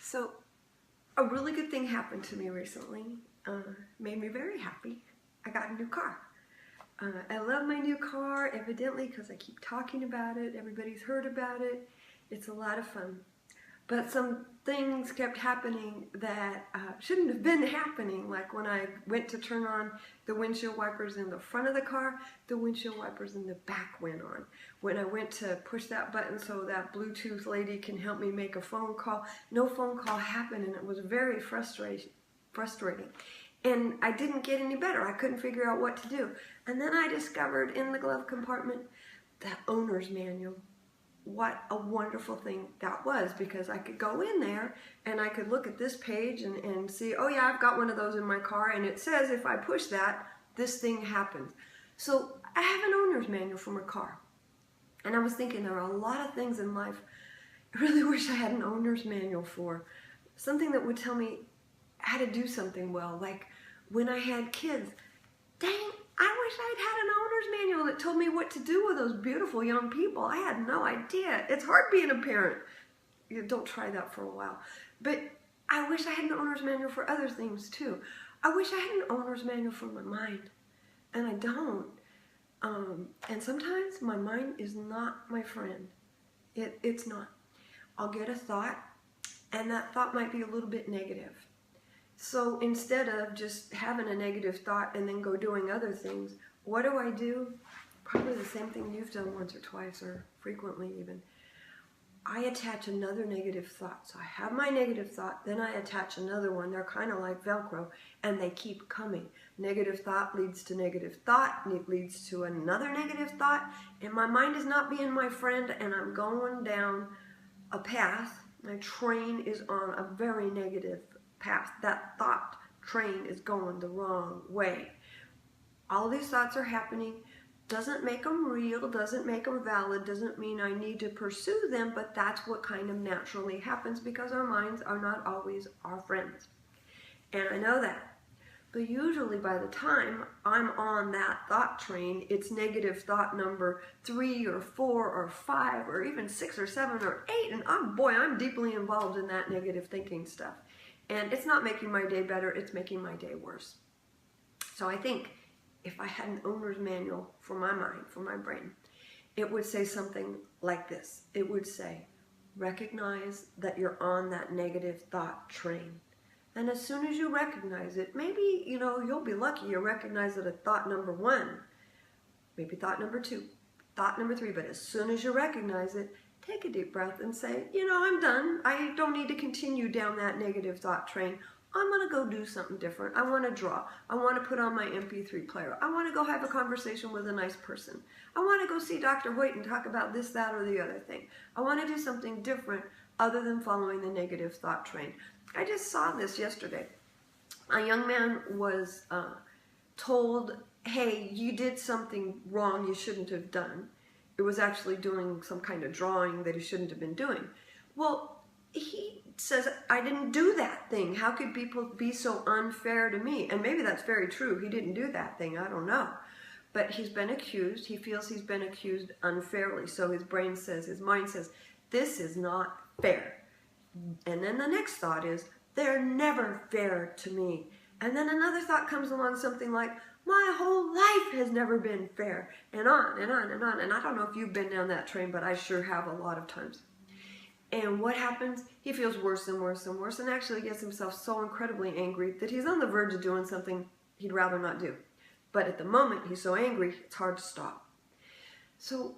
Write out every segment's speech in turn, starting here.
So, a really good thing happened to me recently. Made me very happy. I got a new car. I love my new car, evidently, because I keep talking about it. Everybody's heard about it. It's a lot of fun. But some things kept happening that shouldn't have been happening. Like when I went to turn on the windshield wipers in the front of the car, the windshield wipers in the back went on. When I went to push that button so that Bluetooth lady can help me make a phone call, no phone call happened, and it was very frustrating. And I didn't get any better. I couldn't figure out what to do. And then I discovered in the glove compartment the owner's manual. What a wonderful thing that was, because I could go in there and I could look at this page and see, oh yeah, I've got one of those in my car, and it says if I push that, this thing happens. So I have an owner's manual for my car. And I was thinking there are a lot of things in life I really wish I had an owner's manual for. Something that would tell me how to do something well. Like when I had kids, dang, I wish I'd had an owner's manual that told me what to do with those beautiful young people. I had no idea. It's hard being a parent. You don't try that for a while. But I wish I had an owner's manual for other things too. I wish I had an owner's manual for my mind. And I don't. And sometimes my mind is not my friend. It's not. I'll get a thought, and that thought might be a little bit negative. So instead of just having a negative thought and then go doing other things, what do? Probably the same thing you've done once or twice, or frequently even. I attach another negative thought. So I have my negative thought, then I attach another one. They're kind of like Velcro, and they keep coming. Negative thought leads to negative thought, and it leads to another negative thought, and my mind is not being my friend, and I'm going down a path. My train is on a very negative path. That thought train is going the wrong way. All these thoughts are happening. Doesn't make them real, doesn't make them valid, doesn't mean I need to pursue them, but that's what kind of naturally happens because our minds are not always our friends. And I know that. But usually by the time I'm on that thought train, it's negative thought number 3 or 4 or 5 or even 6 or 7 or 8, and I'm deeply involved in that negative thinking stuff. And it's not making my day better, it's making my day worse. So I think if I had an owner's manual for my mind, for my brain, it would say something like this. It would say, recognize that you're on that negative thought train. And as soon as you recognize it, maybe, you'll be lucky you recognize it at thought number 1, maybe thought number 2, thought number 3, but as soon as you recognize it, take a deep breath and say, I'm done. I don't need to continue down that negative thought train. I'm going to go do something different. I want to draw. I want to put on my MP3 player. I want to go have a conversation with a nice person. I want to go see Dr. Hoyt and talk about this, that, or the other thing. I want to do something different other than following the negative thought train. I just saw this yesterday. A young man was told, hey, you did something wrong you shouldn't have done. It was actually doing some kind of drawing that he shouldn't have been doing. Well, he says, I didn't do that thing. How could people be so unfair to me? And maybe that's very true. He didn't do that thing. I don't know. But he's been accused. He feels he's been accused unfairly. So his mind says, this is not fair. And then the next thought is, they're never fair to me. And then another thought comes along, something like, my whole life has never been fair. And on and on and on. And I don't know if you've been down that train, but I sure have a lot of times. And what happens? He feels worse and worse and worse, and actually gets himself so incredibly angry that he's on the verge of doing something he'd rather not do. But at the moment he's so angry, it's hard to stop. So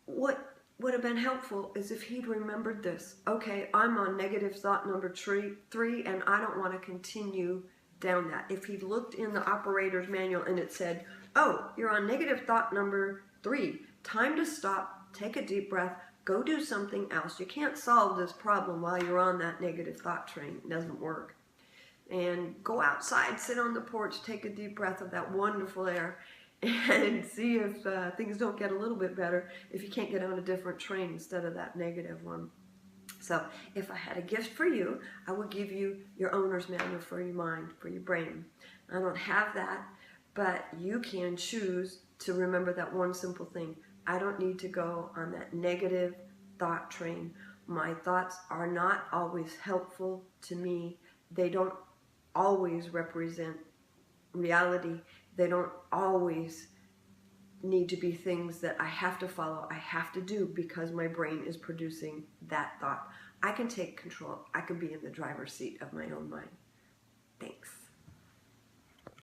what would have been helpful is if he'd remembered this. Okay, I'm on negative thought number 3, and I don't want to continue down that. If he'd looked in the operator's manual and it said, oh, you're on negative thought number 3, time to stop, take a deep breath, go do something else. You can't solve this problem while you're on that negative thought train. It doesn't work. And go outside, sit on the porch, take a deep breath of that wonderful air, and see if things don't get a little bit better if you can't get on a different train instead of that negative one. So if I had a gift for you, I would give you your owner's manual for your mind, for your brain. I don't have that, but you can choose to remember that one simple thing. I don't need to go on that negative thought train. My thoughts are not always helpful to me. They don't always represent reality. They don't always need to be things that I have to follow, I have to do because my brain is producing that thought. I can take control. I can be in the driver's seat of my own mind.